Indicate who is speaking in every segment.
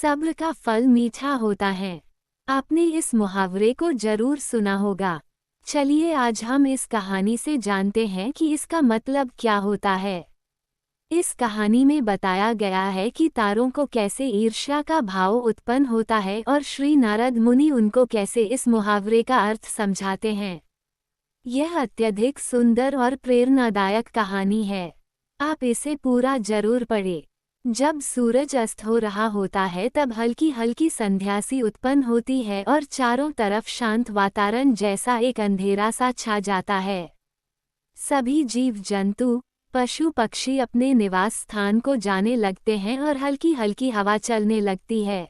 Speaker 1: सब्र का फल मीठा होता है। आपने इस मुहावरे को जरूर सुना होगा। चलिए आज हम इस कहानी से जानते हैं कि इसका मतलब क्या होता है। इस कहानी में बताया गया है कि तारों को कैसे ईर्ष्या का भाव उत्पन्न होता है और श्री नारद मुनि उनको कैसे इस मुहावरे का अर्थ समझाते हैं। यह अत्यधिक सुंदर और प्रेरणादायक कहानी है। आप इसे पूरा जरूर पढ़ें। जब सूरज अस्त हो रहा होता है तब हल्की हल्की संध्या सी उत्पन्न होती है और चारों तरफ शांत वातावरण जैसा एक अंधेरा सा छा जाता है। सभी जीव जंतु पशु पक्षी अपने निवास स्थान को जाने लगते हैं और हल्की हल्की हवा चलने लगती है।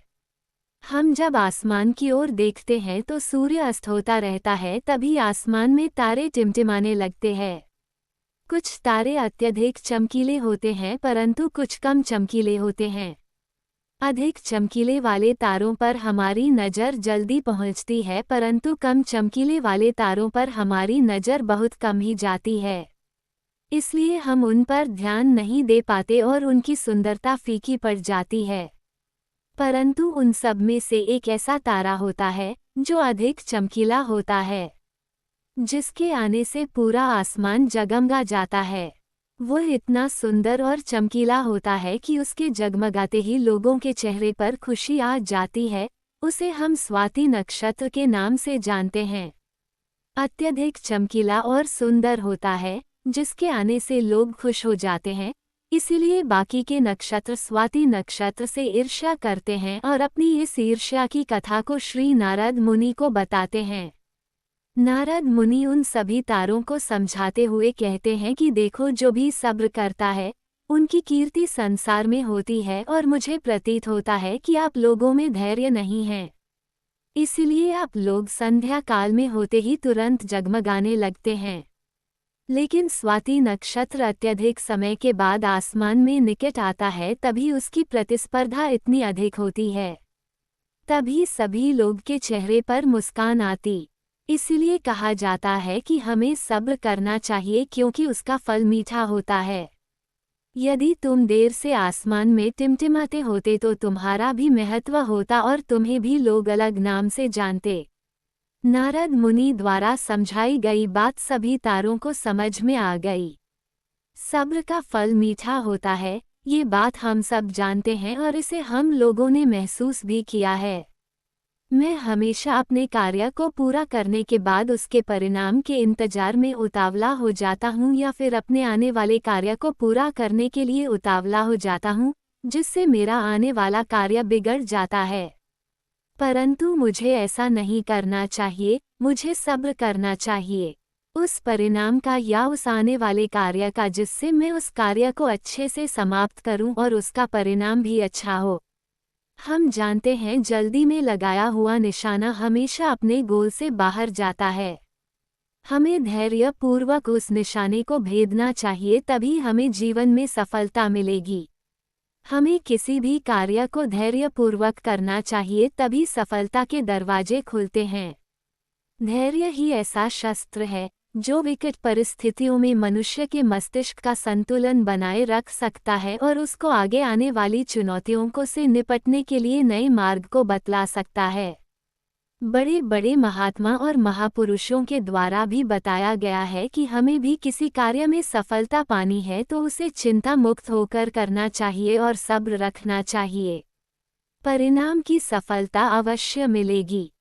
Speaker 1: हम जब आसमान की ओर देखते हैं तो सूर्य अस्त होता रहता है, तभी आसमान में तारे टिमटिमाने लगते हैं। कुछ तारे अत्यधिक चमकीले होते हैं परंतु कुछ कम चमकीले होते हैं। अधिक चमकीले वाले तारों पर हमारी नज़र जल्दी पहुंचती है परंतु कम चमकीले वाले तारों पर हमारी नज़र बहुत कम ही जाती है। इसलिए हम उन पर ध्यान नहीं दे पाते और उनकी सुंदरता फीकी पड़ जाती है। परंतु उन सब में से एक ऐसा तारा होता है जो अधिक चमकीला होता है, जिसके आने से पूरा आसमान जगमगा जाता है। वह इतना सुंदर और चमकीला होता है कि उसके जगमगाते ही लोगों के चेहरे पर खुशी आ जाती है। उसे हम स्वाति नक्षत्र के नाम से जानते हैं। अत्यधिक चमकीला और सुंदर होता है, जिसके आने से लोग खुश हो जाते हैं। इसीलिए बाकी के नक्षत्र स्वाति नक्षत्र से ईर्ष्या करते हैं और अपनी इस ईर्ष्या की कथा को श्री नारद मुनि को बताते हैं। नारद मुनि उन सभी तारों को समझाते हुए कहते हैं कि देखो, जो भी सब्र करता है उनकी कीर्ति संसार में होती है और मुझे प्रतीत होता है कि आप लोगों में धैर्य नहीं है। इसलिए आप लोग संध्या काल में होते ही तुरंत जगमगाने लगते हैं। लेकिन स्वाति नक्षत्र अत्यधिक समय के बाद आसमान में निकट आता है, तभी उसकी प्रतिस्पर्धा इतनी अधिक होती है। तभी सभी लोग के चेहरे पर मुस्कान आती। इसलिए कहा जाता है कि हमें सब्र करना चाहिए क्योंकि उसका फल मीठा होता है। यदि तुम देर से आसमान में टिमटिमाते होते तो तुम्हारा भी महत्व होता और तुम्हें भी लोग अलग नाम से जानते। नारद मुनि द्वारा समझाई गई बात सभी तारों को समझ में आ गई। सब्र का फल मीठा होता है, ये बात हम सब जानते हैं और इसे हम लोगों ने महसूस भी किया है। मैं हमेशा अपने कार्य को पूरा करने के बाद उसके परिणाम के इंतजार में उतावला हो जाता हूँ या फिर अपने आने वाले कार्य को पूरा करने के लिए उतावला हो जाता हूँ, जिससे मेरा आने वाला कार्य बिगड़ जाता है। परंतु मुझे ऐसा नहीं करना चाहिए। मुझे सब्र करना चाहिए उस परिणाम का या उस आने वाले कार्य का जिससे मैं उस कार्य को अच्छे से समाप्त करूं और उसका परिणाम भी अच्छा हो। हम जानते हैं जल्दी में लगाया हुआ निशाना हमेशा अपने गोल से बाहर जाता है। हमें धैर्यपूर्वक उस निशाने को भेदना चाहिए, तभी हमें जीवन में सफलता मिलेगी। हमें किसी भी कार्य को धैर्यपूर्वक करना चाहिए, तभी सफलता के दरवाजे खुलते हैं। धैर्य ही ऐसा शस्त्र है जो विकट परिस्थितियों में मनुष्य के मस्तिष्क का संतुलन बनाए रख सकता है और उसको आगे आने वाली चुनौतियों को से निपटने के लिए नए मार्ग को बतला सकता है। बड़े बड़े महात्मा और महापुरुषों के द्वारा भी बताया गया है कि हमें भी किसी कार्य में सफलता पानी है तो उसे चिंता मुक्त होकर करना चाहिए और सब्र रखना चाहिए। परिणाम की सफलता अवश्य मिलेगी।